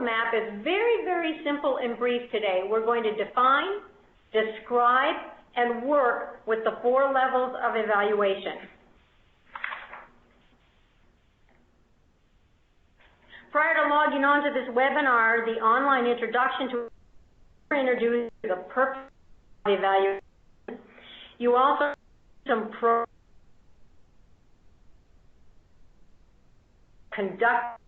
roadmap is very, very simple and brief today. We're going to define, describe, and work with the 4 levels of evaluation. Prior to logging on to this webinar, the online introduction to introduce the purpose of evaluation. You also some conduct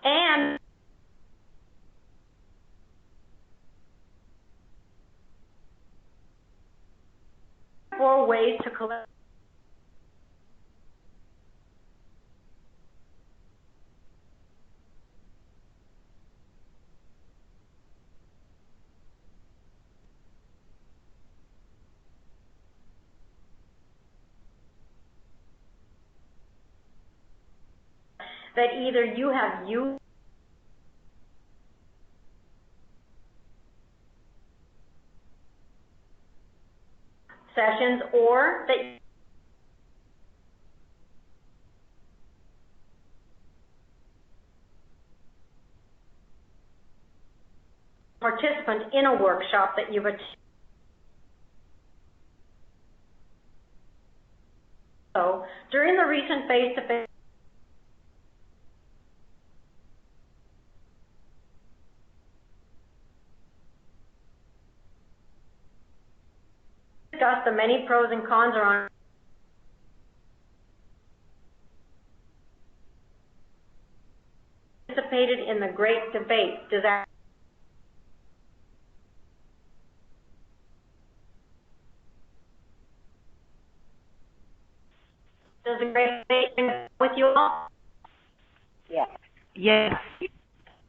and four ways to collect that either you have used sessions or that participant in a workshop that you've attended. So, during the recent face-to-face discuss the many pros and cons around participated in the great debate. Does that does the great debate with you all? Yes. Yes.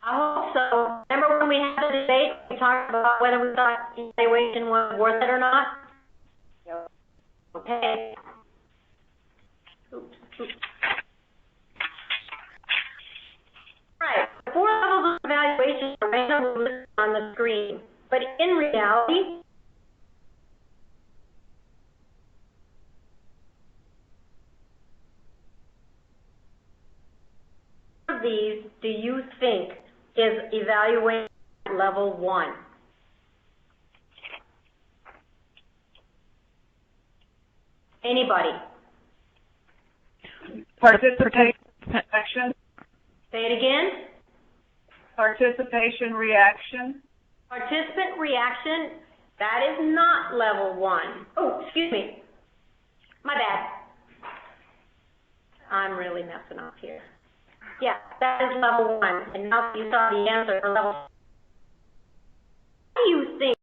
I hope so. Remember when we had the debate, we talked about whether we thought evaluation was worth it or not? Yep. Okay. Oops. Right. The 4 levels of evaluation are randomly listed on the screen, but in reality, of these do you think is evaluation level 1? Anybody? Participation reaction. Say it again. Participation reaction. Participant reaction, that is not level 1. Oh, excuse me. My bad. I'm really messing up here. Yeah, that is level 1. And now you saw the answer for level 2. What do you think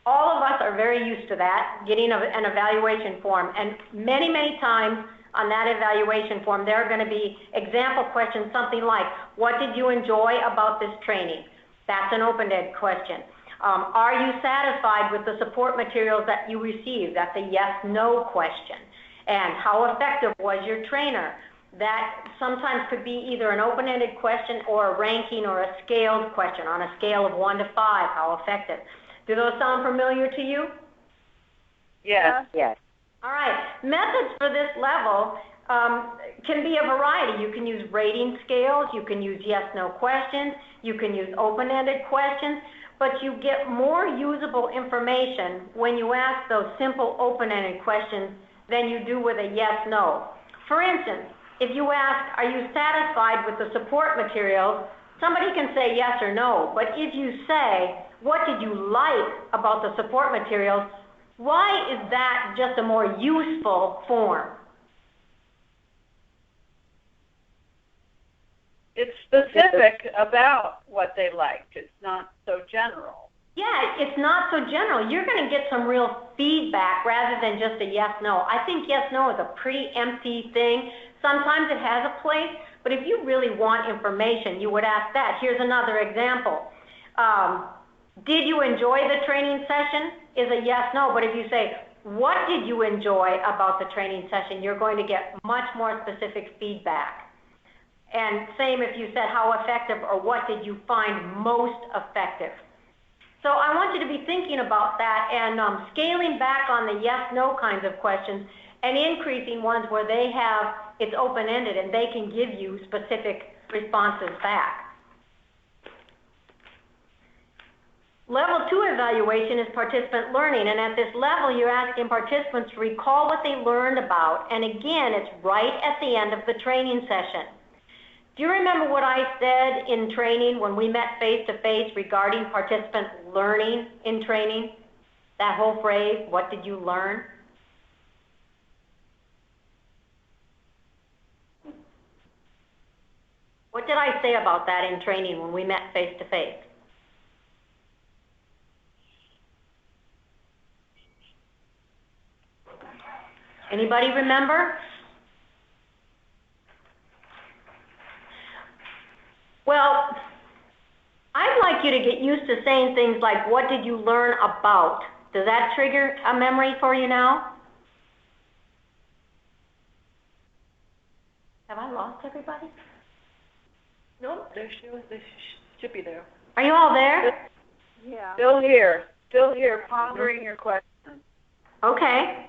all of us are very used to that, getting an evaluation form. And many, many times on that evaluation form, there are going to be example questions, something like, what did you enjoy about this training? That's an open-ended question. Are you satisfied with the support materials that you received? That's a yes-no question. And how effective was your trainer? That sometimes could be either an open-ended question or a ranking or a scaled question on a scale of 1 to 5, how effective. Do those sound familiar to you? Yes. Yes. All right. Methods for this level can be a variety. You can use rating scales. You can use yes-no questions. You can use open-ended questions. But you get more usable information when you ask those simple open-ended questions than you do with a yes-no. For instance, if you ask, are you satisfied with the support materials, somebody can say yes or no. But if you say, what did you like about the support materials, why is that just a more useful form? It's specific about what they liked. It's not so general. Yeah, it's not so general. You're going to get some real feedback rather than just a yes-no. I think yes-no is a pretty empty thing. Sometimes it has a place, but if you really want information, you would ask that. Here's another example. Did you enjoy the training session? Is a yes-no, but if you say, what did you enjoy about the training session, you're going to get much more specific feedback. And same if you said how effective or what did you find most effective. So I want you to be thinking about that and scaling back on the yes-no kinds of questions and increasing ones where they have, it's open-ended and they can give you specific responses back. Level 2 evaluation is participant learning, and at this level you're asking participants to recall what they learned about, and again it's right at the end of the training session. Do you remember what I said in training when we met face-to-face regarding participant learning in training? That whole phrase, what did you learn? What did I say about that in training when we met face-to-face? Anybody remember? Well, I'd like you to get used to saying things like, what did you learn about? Does that trigger a memory for you now? Have I lost everybody? No, they should be there. Are you all there? Yeah. Still here, pondering your question. Okay.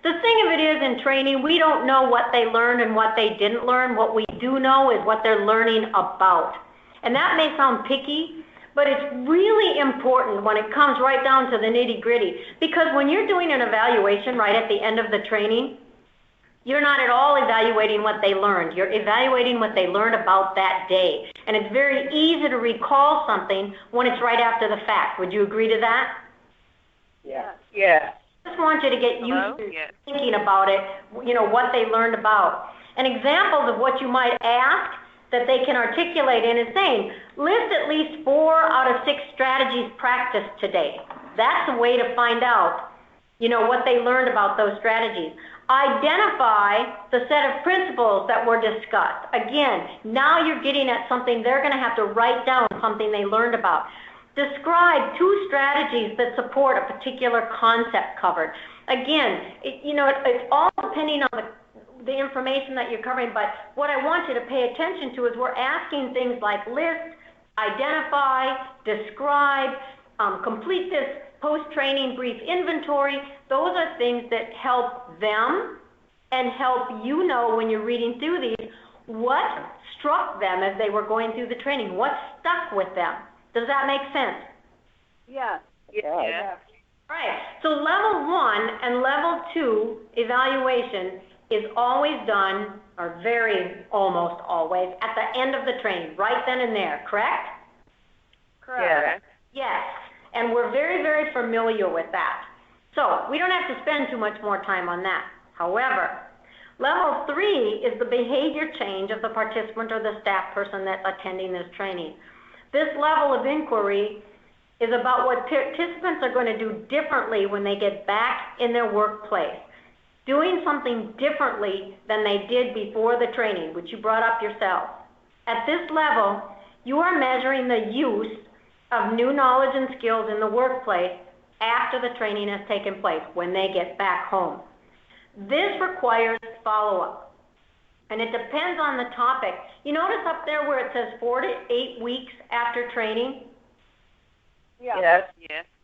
The thing of it is, in training, we don't know what they learned and what they didn't learn. What we do know is what they're learning about. And that may sound picky, but it's really important when it comes right down to the nitty-gritty. Because when you're doing an evaluation right at the end of the training, you're not at all evaluating what they learned. You're evaluating what they learned about that day. And it's very easy to recall something when it's right after the fact. Would you agree to that? Yeah. Yeah. I just want you to get used to thinking about it, you know, what they learned about. And examples of what you might ask that they can articulate in is saying, list at least 4 out of 6 strategies practiced today. That's a way to find out, you know, what they learned about those strategies. Identify the set of principles that were discussed. Again, now you're getting at something they're going to have to write down, something they learned about. Describe 2 strategies that support a particular concept covered. Again, it's all depending on the information that you're covering, but what I want you to pay attention to is we're asking things like list, identify, describe, complete this post-training brief inventory. Those are things that help them and help you know when you're reading through these what struck them as they were going through the training, what stuck with them. Does that make sense? Yeah. Yeah. All right. So level 1 and level 2 evaluation is always done, or almost always, at the end of the training, right then and there, correct? Correct. Yes. And we're very, very familiar with that. So we don't have to spend too much more time on that. However, level 3 is the behavior change of the participant or the staff person that's attending this training. This level of inquiry is about what participants are going to do differently when they get back in their workplace. Doing something differently than they did before the training, which you brought up yourself. At this level, you are measuring the use of new knowledge and skills in the workplace after the training has taken place, when they get back home. This requires follow-up, and it depends on the topic. You notice up there where it says 4 to 8 weeks after training? Yes.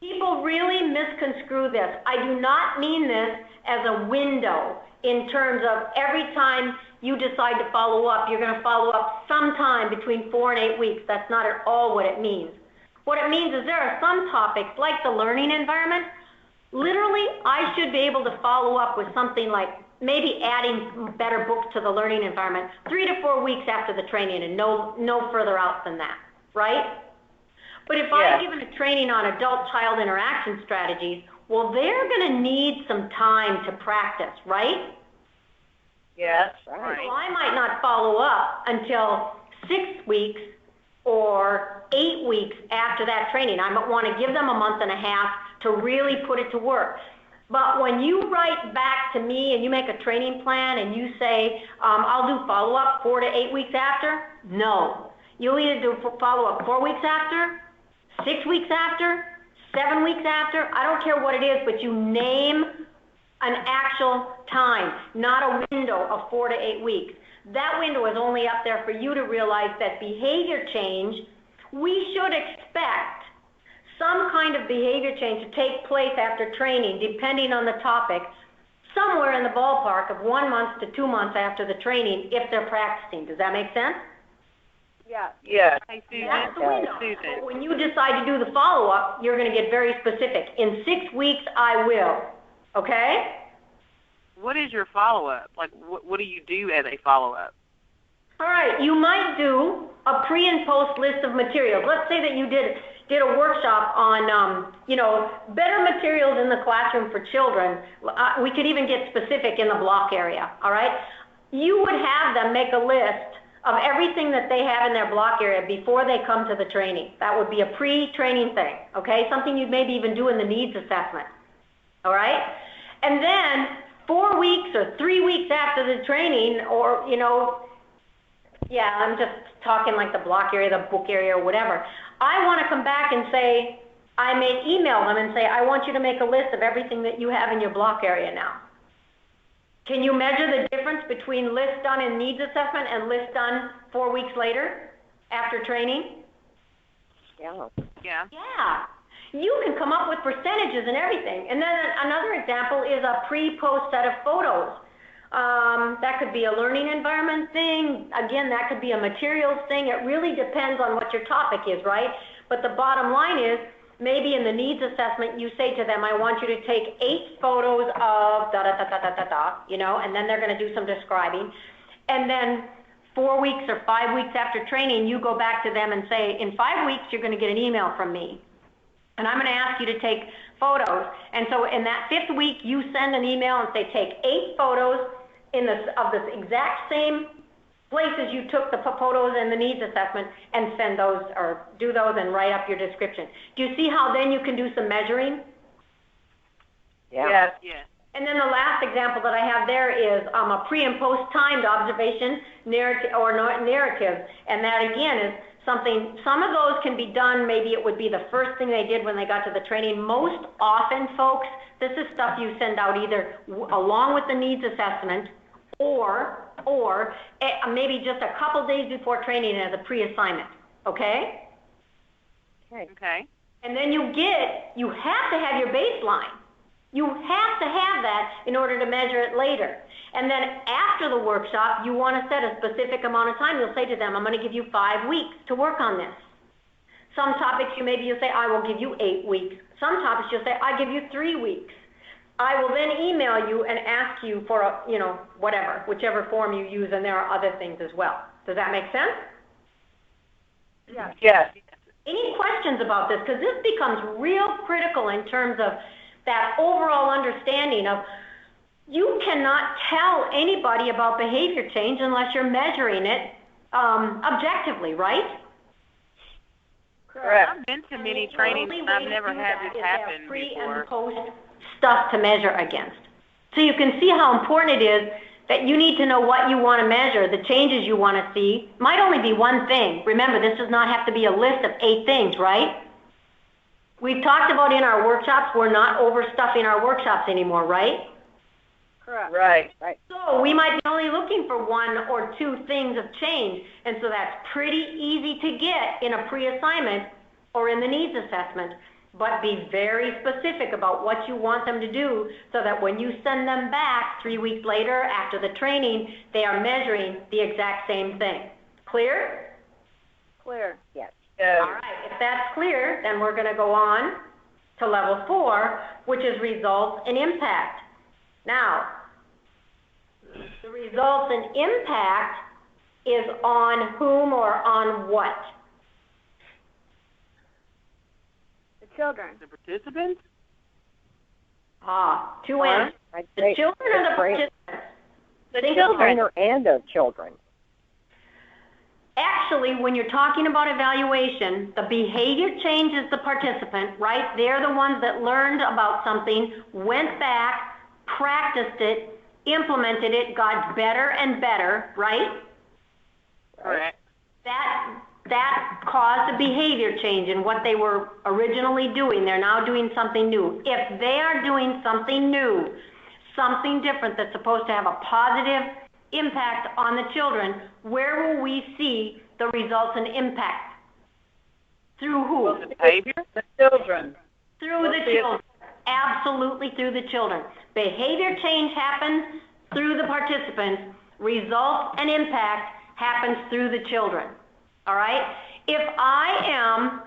People really misconstrue this. I do not mean this as a window in terms of every time you decide to follow up, you're going to follow up sometime between 4 and 8 weeks. That's not at all what it means. What it means is there are some topics, like the learning environment, literally I should be able to follow up with something like maybe adding better books to the learning environment 3 to 4 weeks after the training, and no further out than that, right? But if I've given a training on adult-child interaction strategies, well, they're going to need some time to practice, right? Yes, right. So I might not follow up until 6 weeks or 8 weeks after that training. I might want to give them a month and a half to really put it to work. But when you write back to me and you make a training plan and you say, I'll do follow-up 4 to 8 weeks after, no. You'll either do follow-up 4 weeks after, 6 weeks after, 7 weeks after. I don't care what it is, but you name an actual time, not a window of 4 to 8 weeks. That window is only up there for you to realize that behavior change, we should expect some kind of behavior change to take place after training, depending on the topic, somewhere in the ballpark of 1 month to 2 months after the training if they're practicing. Does that make sense? Yes. That's the window. But when you decide to do the follow-up, you're going to get very specific. In 6 weeks, I will. Okay? What is your follow-up? Like, what do you do as a follow-up? All right. You might do a pre and post list of materials. Let's say that you did a workshop on, better materials in the classroom for children. We could even get specific in the block area. All right? You would have them make a list of everything that they have in their block area before they come to the training. That would be a pre-training thing, okay? Something you'd maybe even do in the needs assessment, all right? And then 4 weeks or 3 weeks after the training, or, I'm just talking like the block area, the book area, or whatever. I want to come back and say, I may email them and say, I want you to make a list of everything that you have in your block area now. Can you measure the difference between list done in needs assessment and list done 4 weeks later after training? Yeah. Yeah. You can come up with percentages and everything. And then another example is a pre-post set of photos. That could be a learning environment thing. Again, that could be a materials thing. It really depends on what your topic is, right? But the bottom line is, maybe in the needs assessment, you say to them, I want you to take 8 photos of and then they're going to do some describing. And then 4 weeks or 5 weeks after training, you go back to them and say, in 5 weeks, you're going to get an email from me. And I'm going to ask you to take photos. And so in that 5th week, you send an email and say, take 8 photos of this exact same places you took the photos and the needs assessment, and send those or do those and write up your description. Do you see how then you can do some measuring? Yes. And then the last example that I have there is a pre and post timed observation narrative. And that again is something, some of those can be done, maybe it would be the first thing they did when they got to the training. Most often, folks, this is stuff you send out either along with the needs assessment or maybe just a couple days before training as a pre-assignment, okay? Okay. And then you have to have your baseline. You have to have that in order to measure it later. And then after the workshop, you want to set a specific amount of time. You'll say to them, I'm going to give you 5 weeks to work on this. Some topics you'll say, I will give you 8 weeks. Some topics you'll say, I give you 3 weeks. I will then email you and ask you for, whichever form you use, and there are other things as well. Does that make sense? Yes. Any questions about this? Because this becomes real critical in terms of that overall understanding of you cannot tell anybody about behavior change unless you're measuring it objectively, right? Correct. I've been to many trainings and I've never had this happen pre before. and post stuff to measure against. So you can see how important it is that you need to know what you want to measure, the changes you want to see. Might only be one thing. Remember, this does not have to be a list of 8 things, right? We've talked about in our workshops, we're not overstuffing our workshops anymore, right? Correct. Right. So we might be only looking for 1 or 2 things of change, and so that's pretty easy to get in a pre-assignment or in the needs assessment. But be very specific about what you want them to do so that when you send them back 3 weeks later after the training, they are measuring the exact same thing. Clear? Clear. Yes. All right. If that's clear, then we're going to go on to level 4, which is results and impact. Now, the results and impact is on whom or on what? Children. The participants? 2 answers. The children or the participants? The children. And the children. Actually, when you're talking about evaluation, the behavior change is the participant, right? They're the ones that learned about something, went back, practiced it, implemented it, got better and better, right? Correct. That caused a behavior change in what they were originally doing. They're now doing something new. If they are doing something new, something different that's supposed to have a positive impact on the children, where will we see the results and impact? Through who? The behavior? The children. Through the children. Absolutely through the children. Behavior change happens through the participants. Results and impact happens through the children. All right? If I am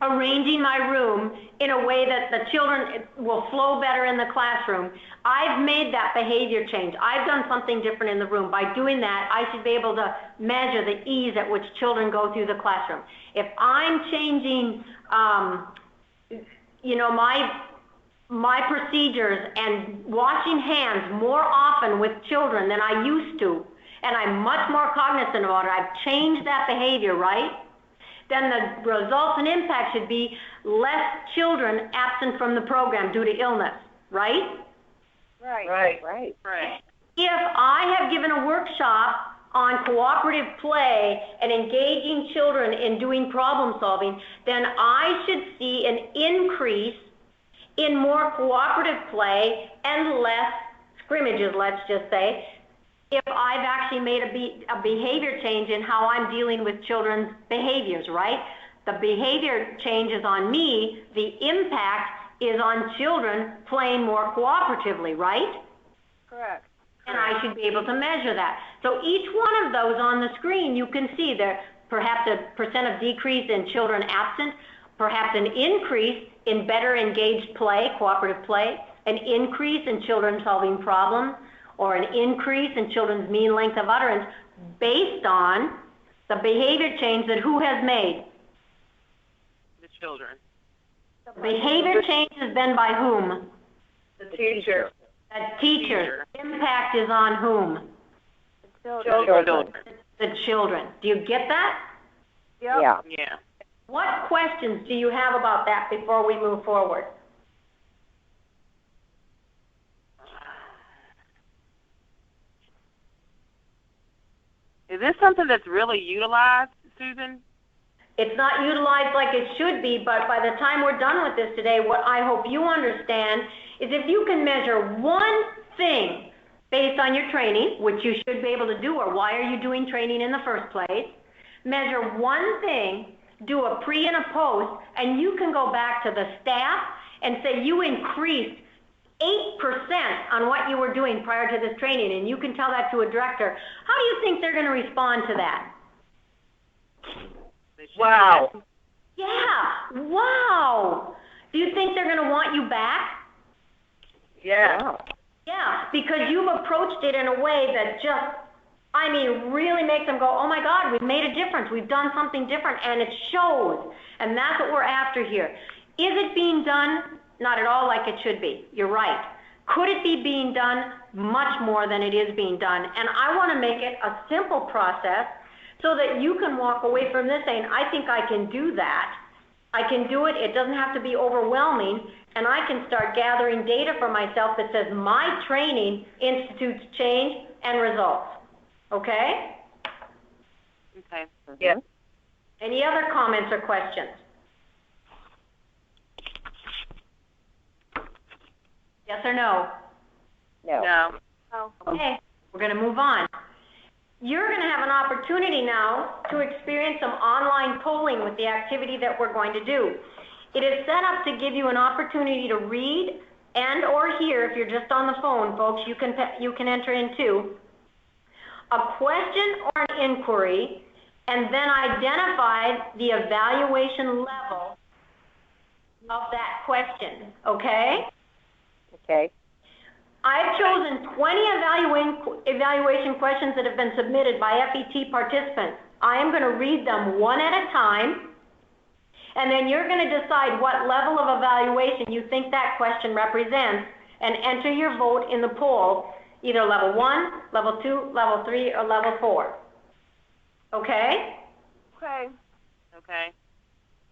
arranging my room in a way that the children will flow better in the classroom, I've made that behavior change. I've done something different in the room. By doing that, I should be able to measure the ease at which children go through the classroom. If I'm changing, my procedures and washing hands more often with children than I used to, and I'm much more cognizant about it, I've changed that behavior, right? Then the results and impact should be less children absent from the program due to illness, right? Right. If I have given a workshop on cooperative play and engaging children in doing problem solving, then I should see an increase in more cooperative play and less scrimmages, let's just say, if I've actually made a behavior change in how I'm dealing with children's behaviors, right? The behavior change is on me, the impact is on children playing more cooperatively, right? Correct. And I should be able to measure that. So each one of those on the screen, you can see there perhaps a percent of decrease in children absent, perhaps an increase in better engaged play, cooperative play, an increase in children solving problems, or an increase in children's mean length of utterance based on the behavior change that who has made? The children. Behavior change has been by whom? The teacher. The teacher. Impact is on whom? Children. The children. Do you get that? Yep. Yeah. What questions do you have about that before we move forward? Is this something that's really utilized, Susan? It's not utilized like it should be, but by the time we're done with this today, what I hope you understand is if you can measure one thing based on your training, which you should be able to do, or why are you doing training in the first place, measure one thing, do a pre and a post, and you can go back to the staff and say you increased 8% on what you were doing prior to this training, and you can tell that to a director. How do you think they're going to respond to that? Wow. Yeah, wow. Do you think they're going to want you back? Yeah. Yeah, because you've approached it in a way that just, really makes them go, oh my God, we've made a difference. We've done something different, and it shows. And that's what we're after here. Is it being done? Not at all like it should be. You're right. Could it be being done? Much more than it is being done. And I want to make it a simple process so that you can walk away from this saying, I think I can do that. I can do it. It doesn't have to be overwhelming. And I can start gathering data for myself that says my training institutes change and results. Okay? Okay. Yes. Any other comments or questions? Yes or no? No. Okay, we're going to move on. You're going to have an opportunity now to experience some online polling with the activity that we're going to do. It is set up to give you an opportunity to read and or hear, if you're just on the phone, folks, you can enter into a question or an inquiry, and then identify the evaluation level of that question, okay? Okay. I've chosen 20 evaluation questions that have been submitted by FET participants. I am going to read them one at a time, and then you're going to decide what level of evaluation you think that question represents and enter your vote in the poll, either level 1, level 2, level 3, or level 4. Okay? Okay. Okay.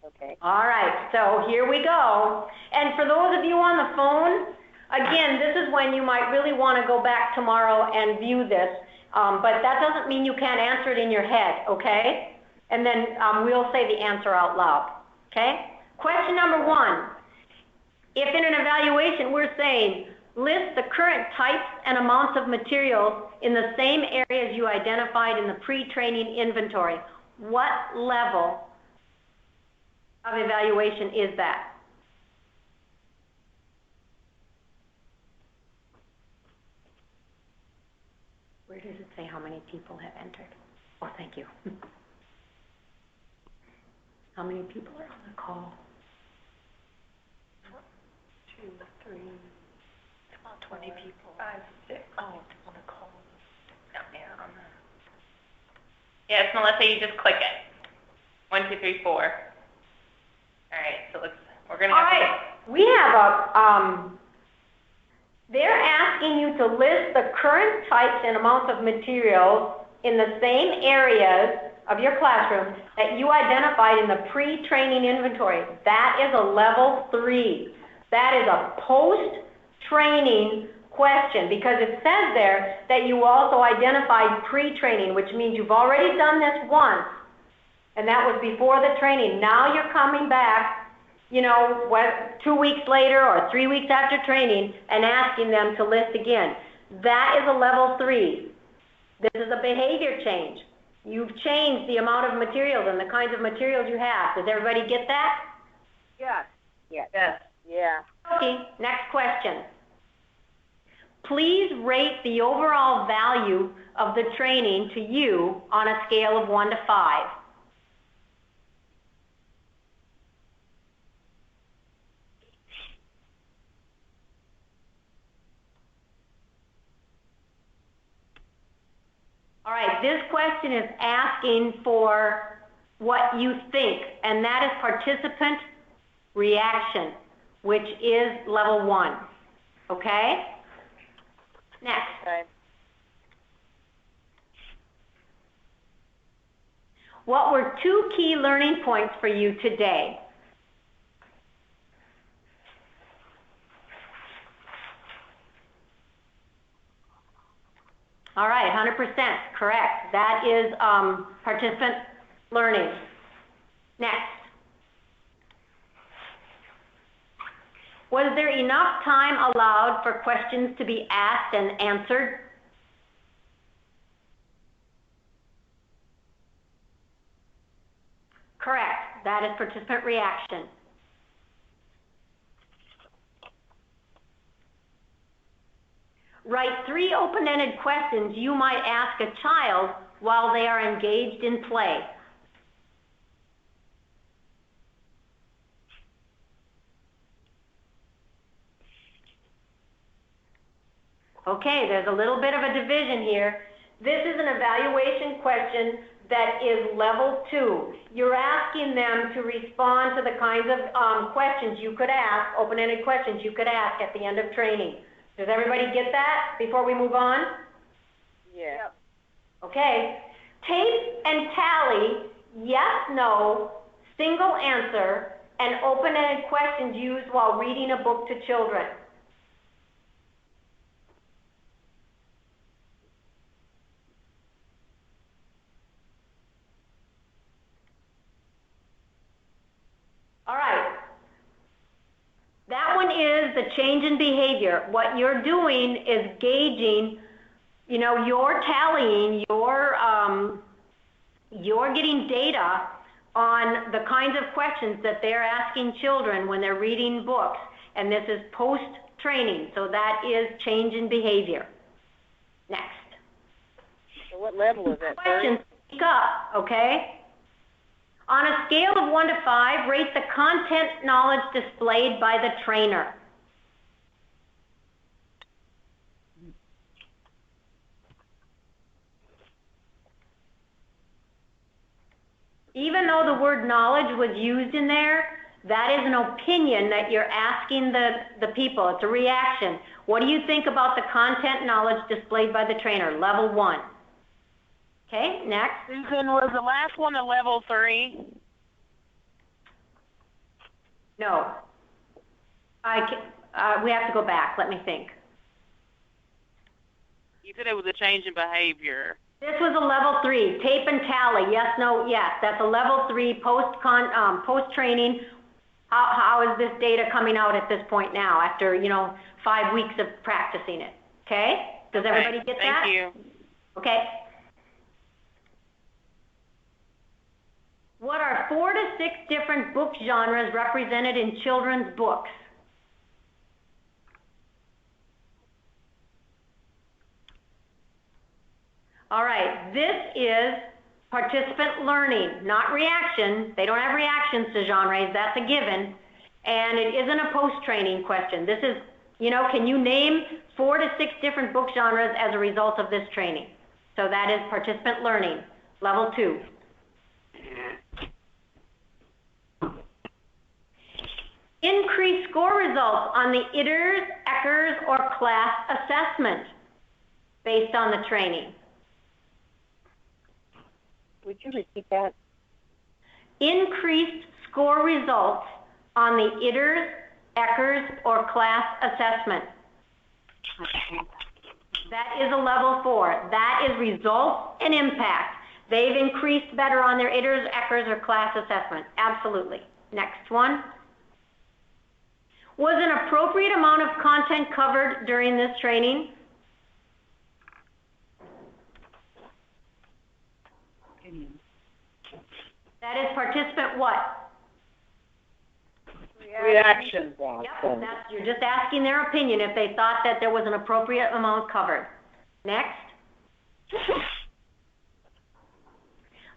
Okay. All right, so here we go. And for those of you on the phone, again, this is when you might really want to go back tomorrow and view this, but that doesn't mean you can't answer it in your head, okay? And then we'll say the answer out loud, okay? Question number 1. If in an evaluation we're saying, list the current types and amounts of materials in the same areas you identified in the pre-training inventory, what level of evaluation is that? Where does it say how many people have entered? Oh, thank you. How many people are on the call? 2, 3, about 20 people. 5, 6. Oh, on the call. Down there on the. Yes, Melissa, you just click it. 1, 2, 3, 4. All right, so we're going to. All right, we have they're asking you to list the current types and amounts of materials in the same areas of your classroom that you identified in the pre-training inventory. That is a level 3. That is a post-training question because it says there that you also identified pre-training, which means you've already done this once, and that was before the training. Now you're coming back, 2 weeks later or 3 weeks after training and asking them to list again. That is a level 3. This is a behavior change. You've changed the amount of materials and the kinds of materials you have. Does everybody get that? Yes. Yes. Yes. Yeah. Okay, next question. Please rate the overall value of the training to you on a scale of 1 to 5. All right, this question is asking for what you think, and that is participant reaction, which is level 1. Okay? Next. Okay. What were 2 key learning points for you today? All right, 100%, correct. That is participant learning. Next. Was there enough time allowed for questions to be asked and answered? Correct, that is participant reaction. Write 3 open-ended questions you might ask a child while they are engaged in play. Okay, there's a little bit of a division here. This is an evaluation question that is level 2. You're asking them to respond to the kinds of questions you could ask, open-ended questions you could ask at the end of training. Does everybody get that before we move on? Yeah. Okay. Tape and tally yes, no, single answer, and open-ended questions used while reading a book to children. All right. That one is the change in behavior. What you're doing is gauging, you're tallying, you're getting data on the kinds of questions that they're asking children when they're reading books. And this is post-training, so that is change in behavior. Next. So what level is that? Questions, speak up, okay? On a scale of 1 to 5, rate the content knowledge displayed by the trainer. Even though the word knowledge was used in there, that is an opinion that you're asking the people. It's a reaction. What do you think about the content knowledge displayed by the trainer? Level 1. Okay, next. Susan, was the last one a level 3? No. We have to go back. Let me think. You said it was a change in behavior. This was a level 3. Tape and tally. Yes, no, yes. That's a level 3 post-training. How is this data coming out at this point now after, 5 weeks of practicing it? Okay? Does everybody get that? Thank you. Okay. What are 4 to 6 different book genres represented in children's books? All right, this is participant learning, not reaction. They don't have reactions to genres, that's a given. And it isn't a post-training question. This is, can you name 4 to 6 different book genres as a result of this training? So that is participant learning, level 2. Increase score results on the ITERS, ECHRS, or class assessment based on the training. Would you repeat that? Increased score results on the ITERS, ECHRS, or class assessment. That is a level 4. That is results and impact. They've increased better on their ITERS, ECHRS, or class assessment. Absolutely. Next one. Was an appropriate amount of content covered during this training? That is participant what? Reaction. Yep, you're just asking their opinion if they thought that there was an appropriate amount covered. Next.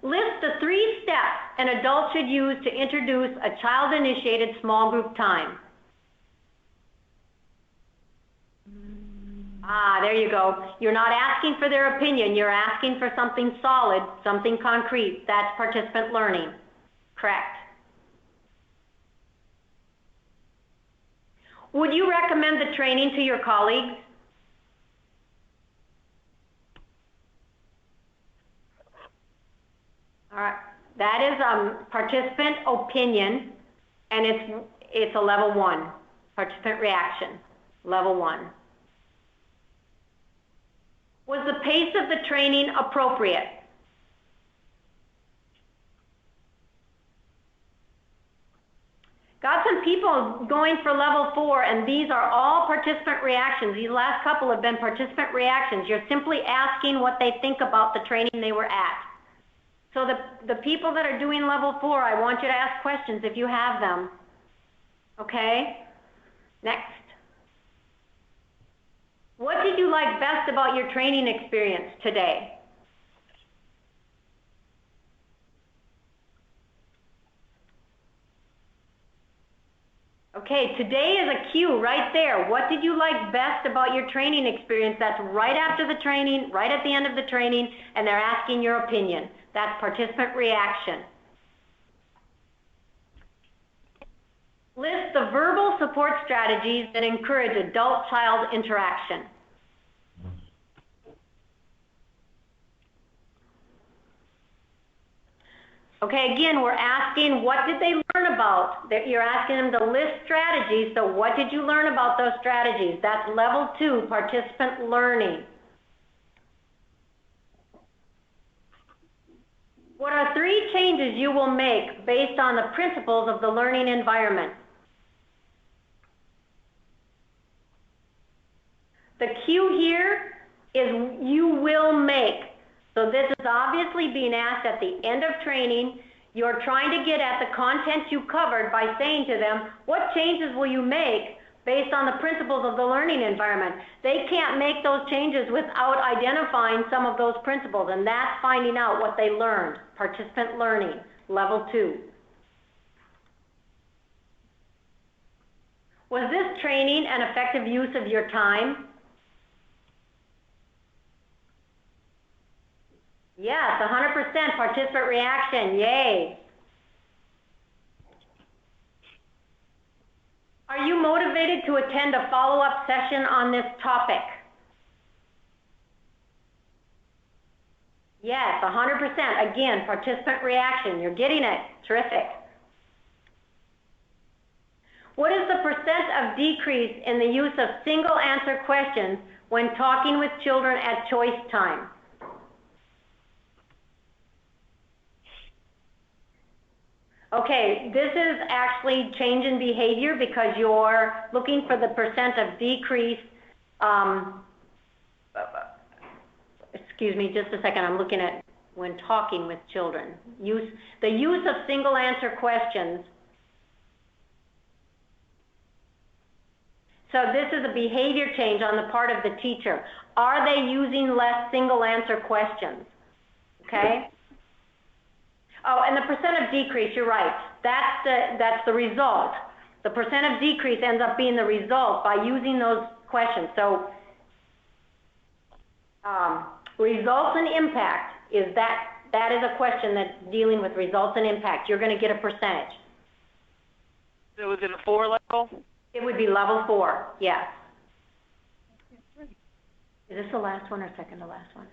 List the 3 steps an adult should use to introduce a child-initiated small group time. There you go. You're not asking for their opinion. You're asking for something solid, something concrete. That's participant learning. Correct. Would you recommend the training to your colleagues? All right. That is participant opinion, and it's a level 1. Participant reaction, level 1. Was the pace of the training appropriate? Got some people going for level 4, and these are all participant reactions. These last couple have been participant reactions. You're simply asking what they think about the training they were at. So the people that are doing level 4, I want you to ask questions if you have them. Okay? Next. What did you like best about your training experience today? Okay, today is a cue right there. What did you like best about your training experience? That's right after the training, right at the end of the training, and they're asking your opinion. That's participant reaction. List the verbal support strategies that encourage adult-child interaction. Okay, again, we're asking what did they learn learn about? You're asking them to list strategies. So what did you learn about those strategies? That's level 2, participant learning. What are 3 changes you will make based on the principles of the learning environment? The cue here is you will make. So this is obviously being asked at the end of training. You're trying to get at the content you covered by saying to them, what changes will you make based on the principles of the learning environment? They can't make those changes without identifying some of those principles, and that's finding out what they learned. Participant learning, level 2. Was this training an effective use of your time? Yes, 100% participant reaction, yay. Are you motivated to attend a follow-up session on this topic? Yes, 100%. Again, participant reaction, you're getting it, terrific. What is the percent of decrease in the use of single answer questions when talking with children at choice time? Okay, this is actually change in behavior because you're looking for the percent of decrease. Excuse me just a second, I'm looking at when talking with children. The use of single answer questions. So this is a behavior change on the part of the teacher. Are they using less single answer questions? Okay? Oh, and the percent of decrease, you're right. That's the result. The percent of decrease ends up being the result by using those questions. So results and impact is that is a question that's dealing with results and impact. You're going to get a percentage. So is it a 4 level? It would be level 4, yes. Is this the last one or second to last one?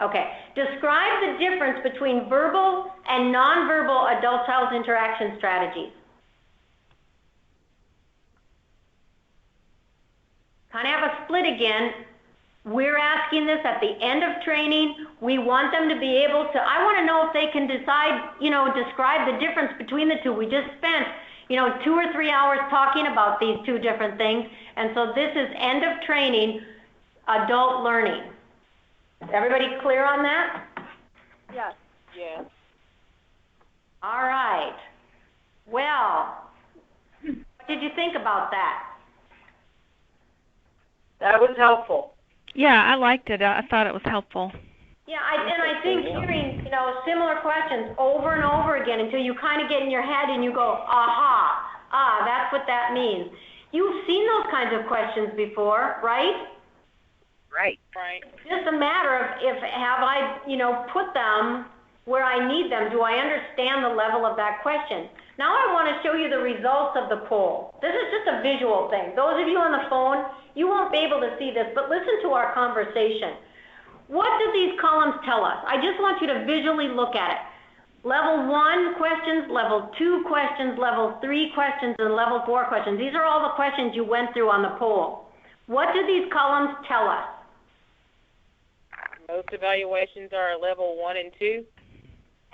Okay. Describe the difference between verbal and nonverbal adult-child interaction strategies. Kind of have a split again. We're asking this at the end of training. We want them to be able to, I want to know if they can describe the difference between the two. We just spent, 2 or 3 hours talking about these two different things. And so this is end of training, adult learning. Is everybody clear on that? Yes. Yes. All right. Well, what did you think about that? That was helpful. Yeah, I liked it. I thought it was helpful. Yeah, I think hearing, similar questions over and over again until you kind of get in your head and you go, aha, that's what that means. You've seen those kinds of questions before, right? Right. It's just a matter of have I, put them where I need them? Do I understand the level of that question? Now I want to show you the results of the poll. This is just a visual thing. Those of you on the phone, you won't be able to see this, but listen to our conversation. What do these columns tell us? I just want you to visually look at it. Level 1 questions, level 2 questions, level 3 questions, and level 4 questions. These are all the questions you went through on the poll. What do these columns tell us? Most evaluations are level 1 and 2.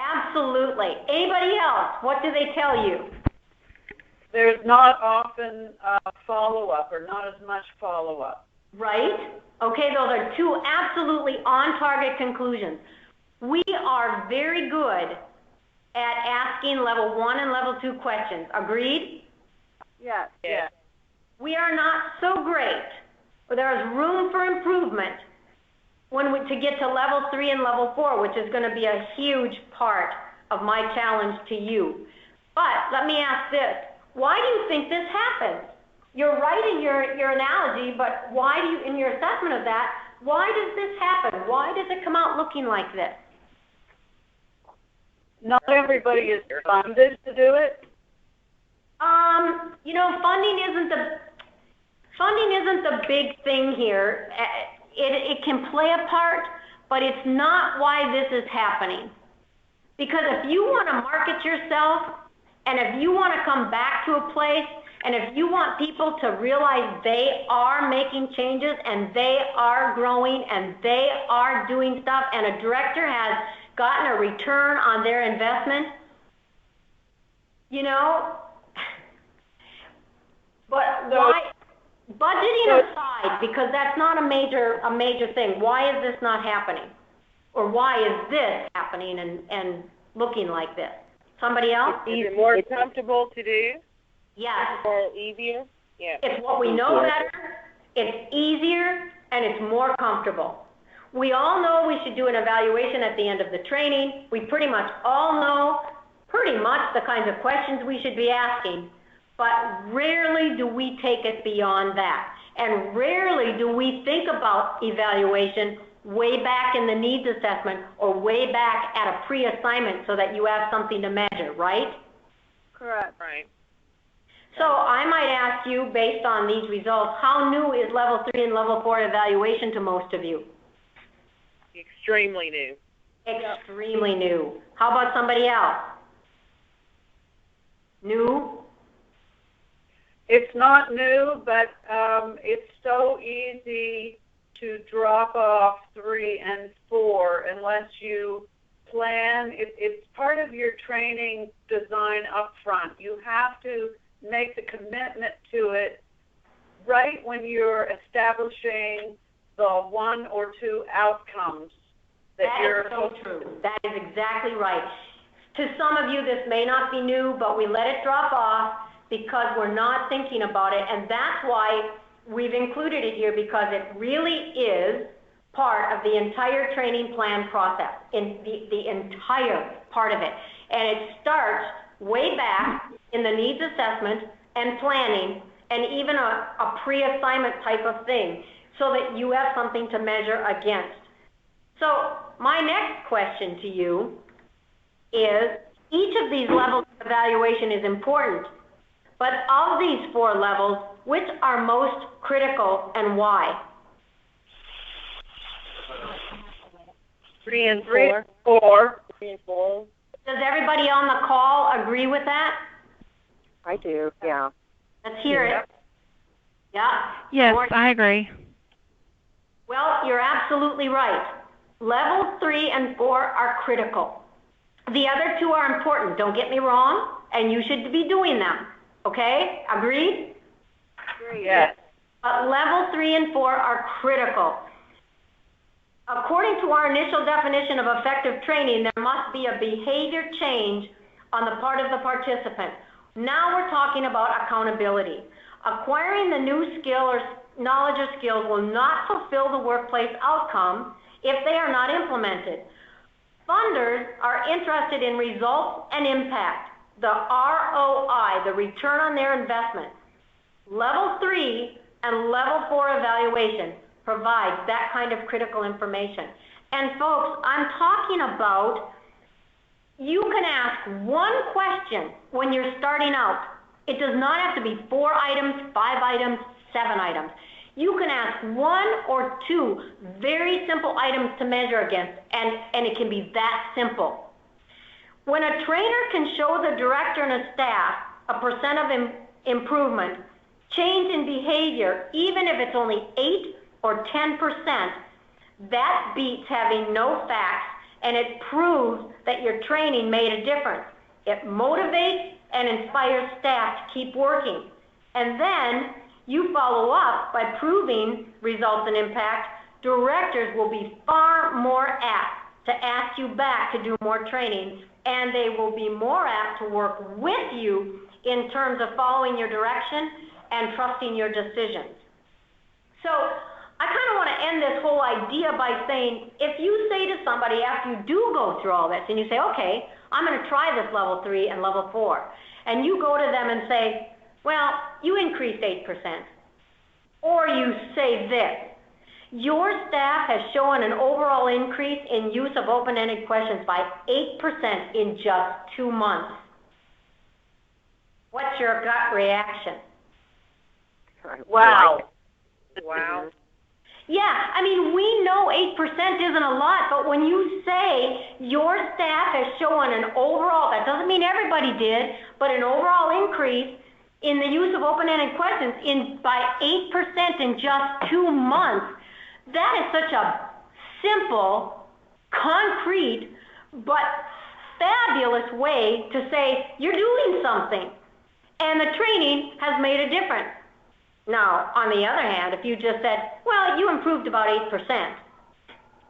Absolutely. Anybody else? What do they tell you? There's not often follow-up or not as much follow-up. Right? Okay, those are 2 absolutely on-target conclusions. We are very good at asking level 1 and level 2 questions. Agreed? Yes. Yes. We are not so great, but there is room for improvement to get to level 3 and level 4, which is going to be a huge part of my challenge to you. But let me ask this. Why do you think this happens? You're right in your analogy, but why do you, in your assessment of that, why does this happen? Why does it come out looking like this? Not everybody is funded to do it. Funding isn't the big thing here. It can play a part, but it's not why this is happening. Because if you want to market yourself And if you want to come back to a place, and if you want people to realize they are making changes and they are growing and they are doing stuff, and a director has gotten a return on their investment, you know, but why, budgeting aside, because that's not a major thing, why is this not happening? Or why is this happening and looking like this? Somebody else? Is it more comfortable to do? Yes. Or easier? Yeah. It's what we know better, it's easier, and it's more comfortable. We all know we should do an evaluation at the end of the training. We pretty much all know pretty much the kinds of questions we should be asking, but rarely do we take it beyond that. And rarely do we think about evaluation way back in the needs assessment or way back at a pre-assignment so that you have something to measure, right? Correct. Right. So I might ask you, based on these results, how new is level 3 and level 4 evaluation to most of you? Extremely new. Extremely new. How about somebody else? New? It's not new, but it's so easy to drop off 3 and 4 unless you plan. It's part of your training design up front. You have to make the commitment to it right when you're establishing the 1 or 2 outcomes that you're. That is so true. That is exactly right. To some of you, this may not be new, but we let it drop off because we're not thinking about it, and that's why we've included it here, because it really is part of the entire training plan process, in the entire part of it. And it starts way back in the needs assessment and planning, and even a pre-assignment type of thing, so that you have something to measure against. So my next question to you is, each of these levels of evaluation is important, but of these 4 levels, which are most critical and why? 3 and 4. 3 and 4. 3 and 4. Does everybody on the call agree with that? I do, yeah. Let's hear it. Yeah? Yes, I agree. Well, you're absolutely right. Levels 3 and 4 are critical. The other 2 are important, don't get me wrong, and you should be doing them. Okay? Agreed? Yes. But level 3 and 4 are critical. According to our initial definition of effective training, there must be a behavior change on the part of the participant. Now we're talking about accountability. Acquiring the new skill or knowledge or skills will not fulfill the workplace outcome if they are not implemented. Funders are interested in results and impact, the ROI, the return on their investment. Level 3 and level 4 evaluation provides that kind of critical information. And folks, I'm talking about, you can ask one question when you're starting out. It does not have to be 4 items, 5 items, 7 items. You can ask 1 or 2 very simple items to measure against, and it can be that simple. When a trainer can show the director and a staff a percent of improvement, change in behavior, even if it's only 8 or 10%, that beats having no facts, and it proves that your training made a difference. It motivates and inspires staff to keep working. And then you follow up by proving results and impact. Directors will be far more apt to ask you back to do more training, and they will be more apt to work with you in terms of following your direction and trusting your decisions. So I kind of want to end this whole idea by saying, if you say to somebody after you do go through all this and you say, okay, I'm going to try this level 3 and level 4, and you go to them and say, well, you increased 8%, or you say this, your staff has shown an overall increase in use of open-ended questions by 8% in just 2 months. What's your gut reaction? Wow. Wow. Yeah, I mean, we know 8% isn't a lot, but when you say your staff has shown an overall, that doesn't mean everybody did, but an overall increase in the use of open-ended questions by 8% in just 2 months. That is such a simple, concrete, but fabulous way to say you're doing something. And the training has made a difference. Now, on the other hand, if you just said, well, you improved about 8%,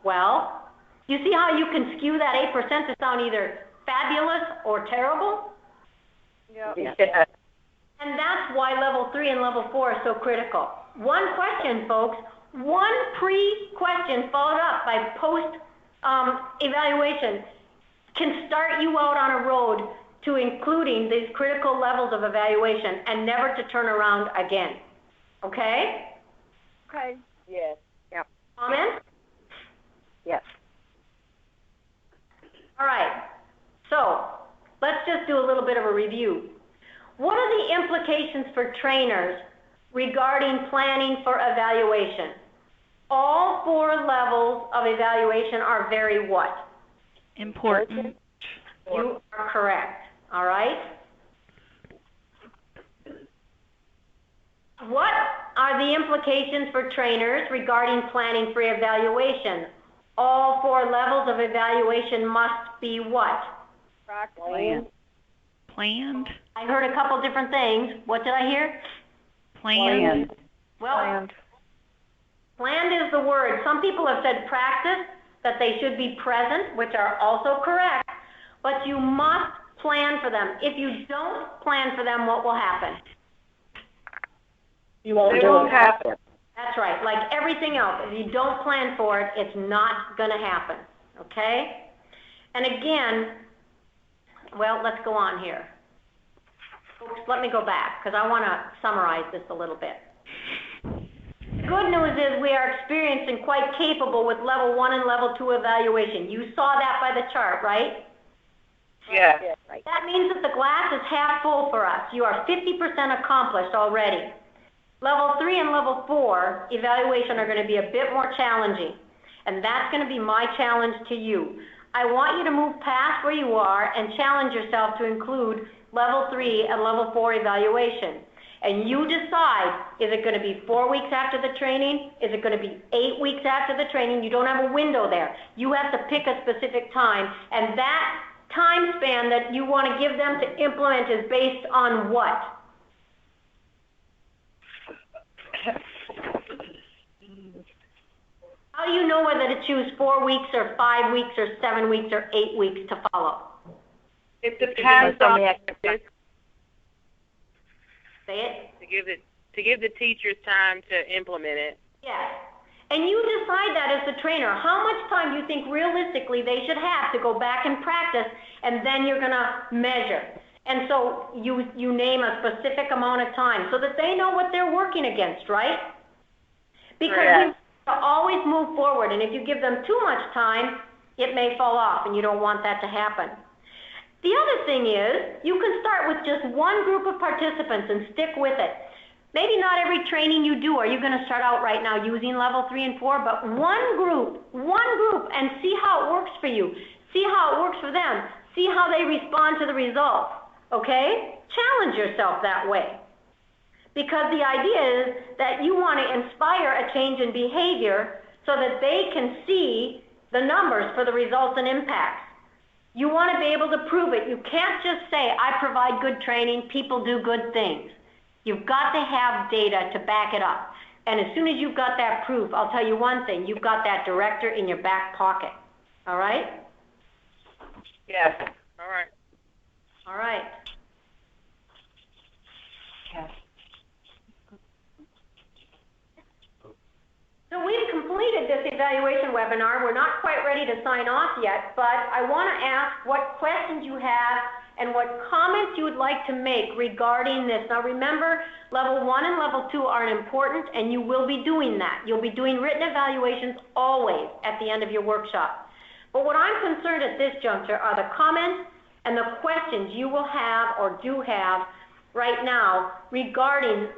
well, you see how you can skew that 8% to sound either fabulous or terrible? Yeah. And that's why level 3 and level 4 are so critical. One question, folks, one pre-question followed up by post-evaluation can start you out on a road to including these critical levels of evaluation and never to turn around again. Okay? Okay. Yes. Yep. Comments? Yes. All right. So let's just do a little bit of a review. What are the implications for trainers regarding planning for evaluation? All 4 levels of evaluation are very what? Important. You are correct. All right? What are the implications for trainers regarding planning for evaluation? All 4 levels of evaluation must be what? Planned. Planned. I heard a couple different things. What did I hear? Planned. Well, planned is the word. Some people have said practice, that they should be present, which are also correct, but you must plan for them. If you don't plan for them, what will happen? You won't They won't happen. That's right. Like everything else, if you don't plan for it, it's not going to happen. Okay? And again, well, let's go on here. Folks, let me go back because I want to summarize this a little bit. The good news is we are experienced and quite capable with level 1 and level 2 evaluation. You saw that by the chart, right? Yeah. Right. That means that the glass is half full for us. You are 50% accomplished already. Level 3 and level 4 evaluation are going to be a bit more challenging, and that's going to be my challenge to you. I want you to move past where you are and challenge yourself to include level 3 and level 4 evaluation. And you decide, is it going to be 4 weeks after the training? Is it going to be 8 weeks after the training? You don't have a window there. You have to pick a specific time, and that time span that you want to give them to implement is based on what? How do you know whether to choose 4 weeks or 5 weeks or 7 weeks or 8 weeks to follow? It depends on Say it. To give the teachers time to implement it. Yes. And you decide that as the trainer. How much time do you think realistically they should have to go back and practice, and then you're going to measure. And so you name a specific amount of time so that they know what they're working against, right? Because you always move forward, and if you give them too much time, it may fall off, and you don't want that to happen. The other thing is, you can start with just one group of participants and stick with it. Maybe not every training you do are you going to start out right now using level 3 and 4, but one group, and see how it works for you. See how it works for them. See how they respond to the results, okay? Challenge yourself that way. Because the idea is that you want to inspire a change in behavior so that they can see the numbers for the results and impacts. You want to be able to prove it. You can't just say, I provide good training, people do good things. You've got to have data to back it up. And as soon as you've got that proof, I'll tell you one thing, you've got that director in your back pocket. All right? Yes. All right. All right. Yes. So we've completed this evaluation webinar. We're not quite ready to sign off yet, but I want to ask what questions you have and what comments you would like to make regarding this. Now remember, level 1 and level 2 are important, and you will be doing that. You'll be doing written evaluations always at the end of your workshop. But what I'm concerned at this juncture are the comments and the questions you will have or do have right now regarding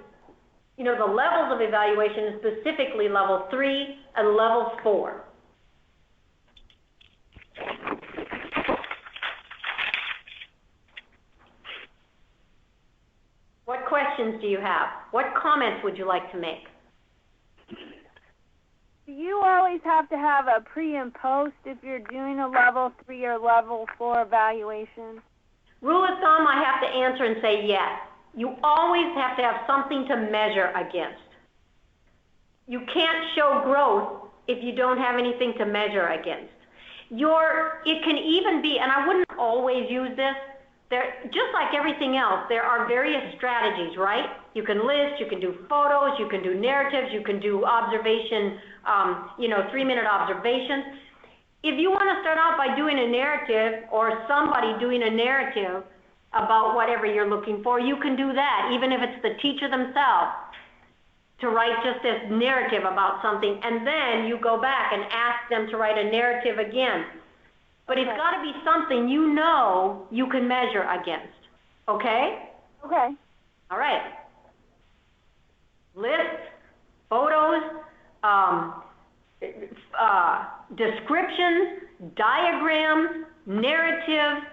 the levels of evaluation, specifically level 3 and level 4. questions do you have? What comments would you like to make? Do you always have to have a pre and post if you're doing a level 3 or level 4 evaluation? Rule of thumb, I have to answer and say yes. You always have to have something to measure against. You can't show growth if you don't have anything to measure against. It can even be, and I wouldn't always use this, just like everything else, there are various strategies, right? You can list, you can do photos, you can do narratives, you can do observation, 3-minute observations. If you want to start out by doing a narrative or somebody doing a narrative about whatever you're looking for, you can do that, even if it's the teacher themselves, to write just this narrative about something, and then you go back and ask them to write a narrative again. But it's got to be something you can measure against. Okay? Okay. All right. Lists, photos, descriptions, diagrams, narratives,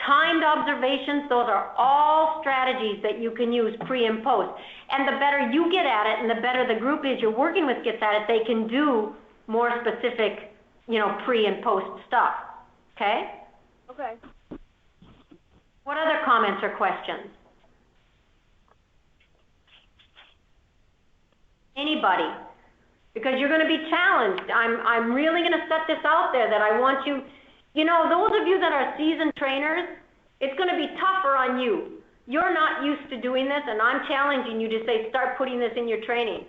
timed observations, those are all strategies that you can use pre and post. And the better you get at it and the better the group is you're working with gets at it, they can do more specific, pre and post stuff. Okay? Okay. What other comments or questions? Anybody? Because you're going to be challenged. I'm really going to set this out there that I want you, those of you that are seasoned trainers, it's going to be tougher on you. You're not used to doing this, and I'm challenging you to say, start putting this in your training.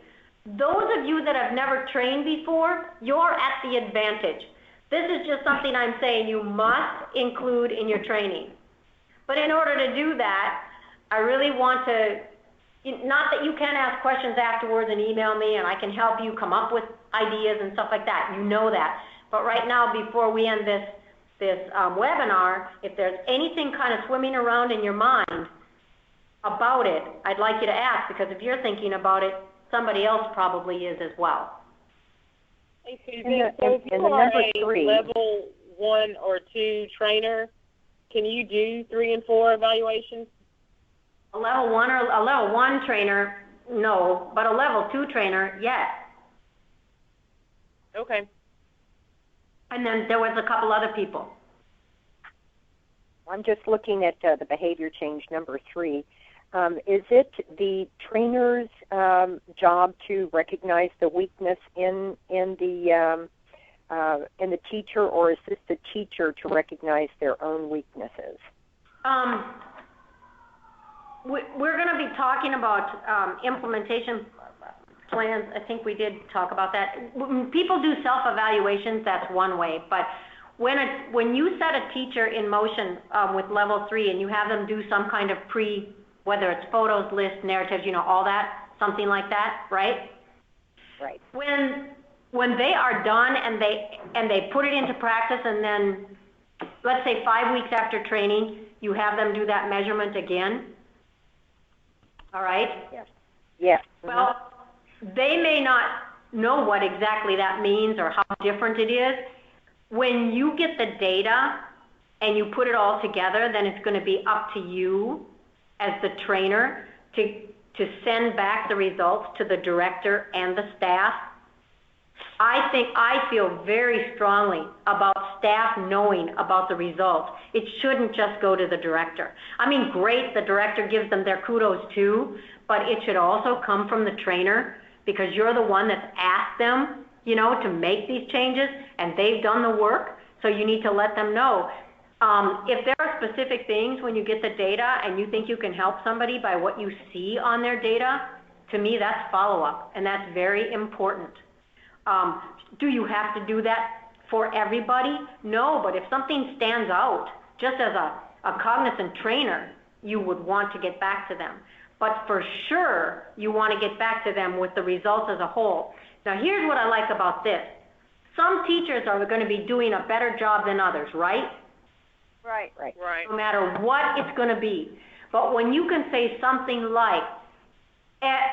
Those of you that have never trained before, you're at the advantage. This is just something I'm saying you must include in your training. But in order to do that, I really want to, not that you can't ask questions afterwards and email me and I can help you come up with ideas and stuff like that. You know that. But right now, before we end this webinar, if there's anything kind of swimming around in your mind about it, I'd like you to ask, because if you're thinking about it, somebody else probably is as well. Hey, Susan, so if you are a level 1 or 2 trainer, can you do 3 and 4 evaluations? A level 1 trainer, no, but a level 2 trainer, yes. Okay. And then there was a couple other people. I'm just looking at the behavior change number 3. Is it the trainer's job to recognize the weakness in the teacher, or is this the teacher to recognize their own weaknesses? We're going to be talking about implementation plans. I think we did talk about that. When people do self-evaluations, that's one way. But when you set a teacher in motion with level 3 and you have them do some kind of whether it's photos, lists, narratives, all that, something like that, right? Right. When they are done and they put it into practice, and then let's say 5 weeks after training, you have them do that measurement again. All right? Yes. Yeah. Well, they may not know what exactly that means or how different it is. When you get the data and you put it all together, then it's going to be up to you as the trainer to send back the results to the director and the staff. I feel very strongly about staff knowing about the results. It shouldn't just go to the director. I mean, great, the director gives them their kudos too, but it should also come from the trainer, because you're the one that's asked them, to make these changes, and they've done the work, so you need to let them know. If there are specific things when you get the data and you think you can help somebody by what you see on their data, to me that's follow-up, and that's very important. Do you have to do that for everybody? No, but if something stands out, just as a cognizant trainer, you would want to get back to them. But for sure, you want to get back to them with the results as a whole. Now, here's what I like about this. Some teachers are going to be doing a better job than others, right? Right. No matter what it's going to be. But when you can say something like,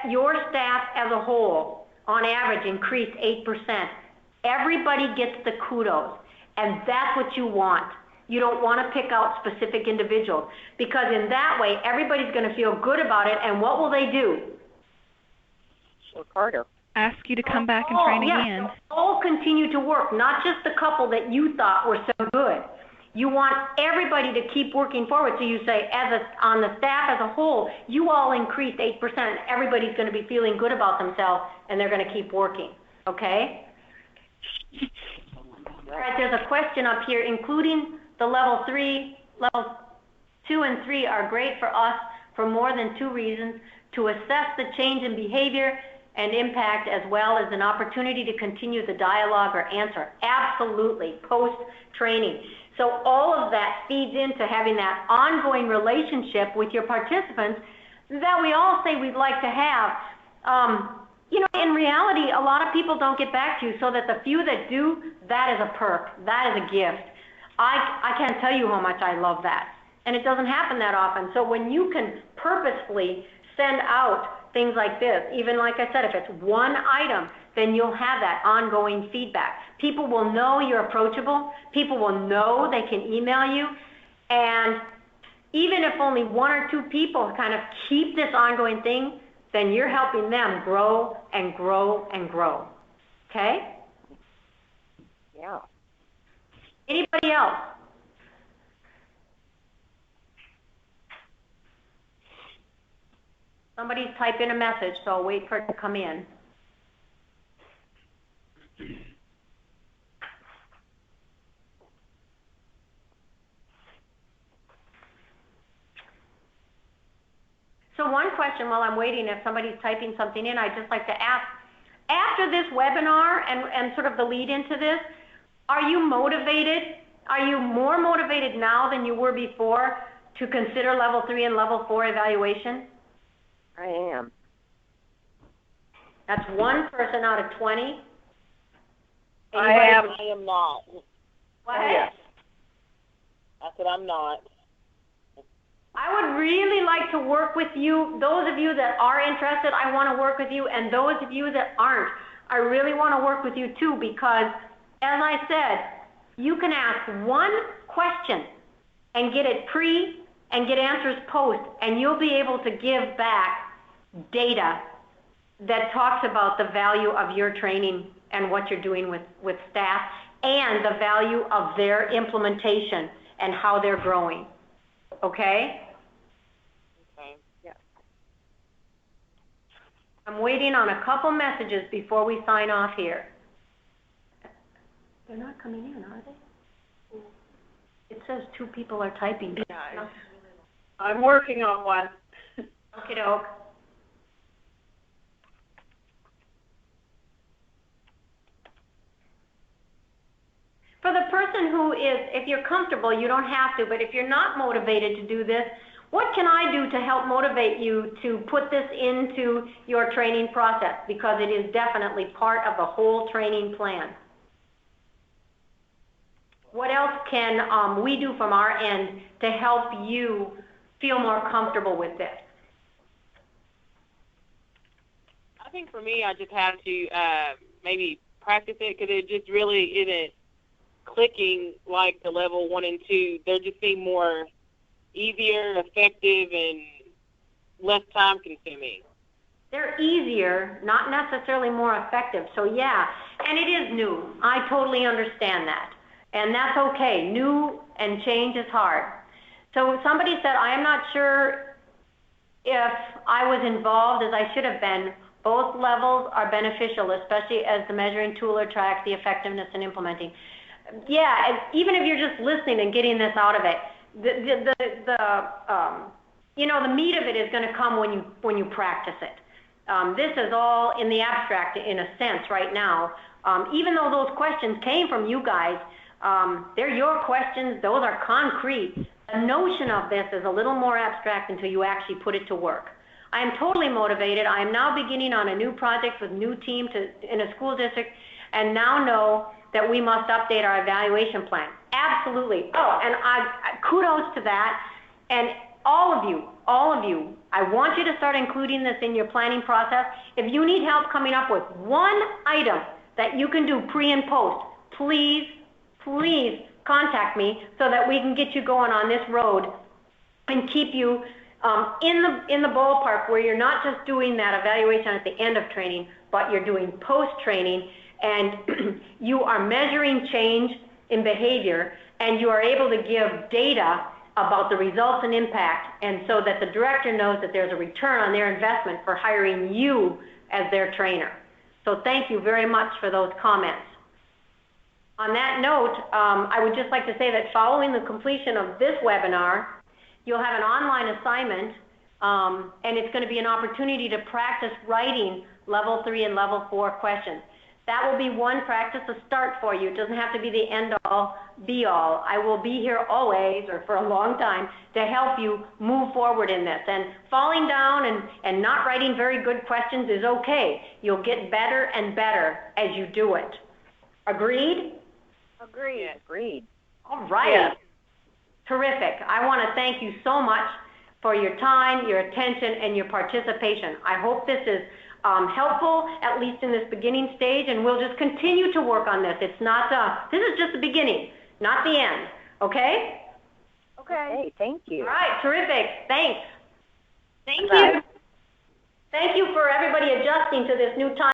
your staff as a whole, on average, increased 8%, everybody gets the kudos, and that's what you want. You don't want to pick out specific individuals, because in that way, everybody's going to feel good about it, and what will they do? Work harder. Ask you to come back and train again. They'll all continue to work, not just the couple that you thought were so good. You want everybody to keep working forward. So you say, on the staff as a whole, you all increased 8%. Everybody's going to be feeling good about themselves, and they're going to keep working. Okay? All right, there's a question up here, including the level 2 and 3 are great for us for more than 2 reasons: to assess the change in behavior and impact, as well as an opportunity to continue the dialogue or answer. Absolutely, post-training. So all of that feeds into having that ongoing relationship with your participants that we all say we'd like to have. In reality, a lot of people don't get back to you, so that the few that do, that is a perk. That is a gift. I can't tell you how much I love that. And it doesn't happen that often. So when you can purposefully send out things like this, even like I said, if it's one item, then you'll have that ongoing feedback. People will know you're approachable. People will know they can email you. And even if only 1 or 2 people kind of keep this ongoing thing, then you're helping them grow and grow and grow. Okay? Yeah. Anybody else? Somebody's typing a message, so I'll wait for it to come in. So one question while I'm waiting, if somebody's typing something in, I'd just like to ask, after this webinar and sort of the lead into this, are you motivated? Are you more motivated now than you were before to consider level 3 and level 4 evaluation? I am. That's 1 person out of 20. I am not. What? Yes. I said I'm not. I would really like to work with you. Those of you that are interested, I want to work with you. And those of you that aren't, I really want to work with you too, because, as I said, you can ask one question and get it pre and get answers post, and you'll be able to give back data that talks about the value of your training and what you're doing with staff, and the value of their implementation and how they're growing. Okay? Okay. Yeah. I'm waiting on a couple messages before we sign off here. They're not coming in, are they? It says 2 people are typing. Yeah, I'm working on one. Okie doke. For the person who is, if you're comfortable, you don't have to, but if you're not motivated to do this, what can I do to help motivate you to put this into your training process? Because it is definitely part of the whole training plan. What else can we do from our end to help you feel more comfortable with this? I think for me, I just have to maybe practice it, because it just really isn't clicking like the level 1 and 2. They're just being more easier, effective, and less time consuming. They're easier, not necessarily more effective. So yeah, and it is new. I totally understand that. And that's okay. New and change is hard. So somebody said, I am not sure if I was involved as I should have been. Both levels are beneficial, especially as the measuring tool or tracks the effectiveness in implementing. Yeah, even if you're just listening and getting this out of it, the meat of it is going to come when you practice it. This is all in the abstract in a sense right now. Even though those questions came from you guys, they're your questions. Those are concrete. The notion of this is a little more abstract until you actually put it to work. I am totally motivated. I am now beginning on a new project with a new team in a school district, and now know that we must update our evaluation plan. Absolutely. Oh, and kudos to that. And all of you, I want you to start including this in your planning process. If you need help coming up with one item that you can do pre and post, please contact me so that we can get you going on this road and keep you in the ballpark where you're not just doing that evaluation at the end of training, but you're doing post-training, and you are measuring change in behavior, and you are able to give data about the results and impact, and so that the director knows that there's a return on their investment for hiring you as their trainer. So thank you very much for those comments. On that note, I would just like to say that following the completion of this webinar, you'll have an online assignment, and it's going to be an opportunity to practice writing level 3 and level 4 questions. That will be one practice, a start for you. It doesn't have to be the end-all, be-all. I will be here always, or for a long time, to help you move forward in this. And falling down and not writing very good questions is okay. You'll get better and better as you do it. Agreed? Agreed. Yes. Agreed. All right. Yes. Terrific. I want to thank you so much for your time, your attention, and your participation. I hope this is helpful, at least in this beginning stage, and we'll just continue to work on this. It's not, this is just the beginning, not the end. Okay? Okay. Thank you. All right. Terrific. Thanks. Thank you. Thank you for everybody adjusting to this new time.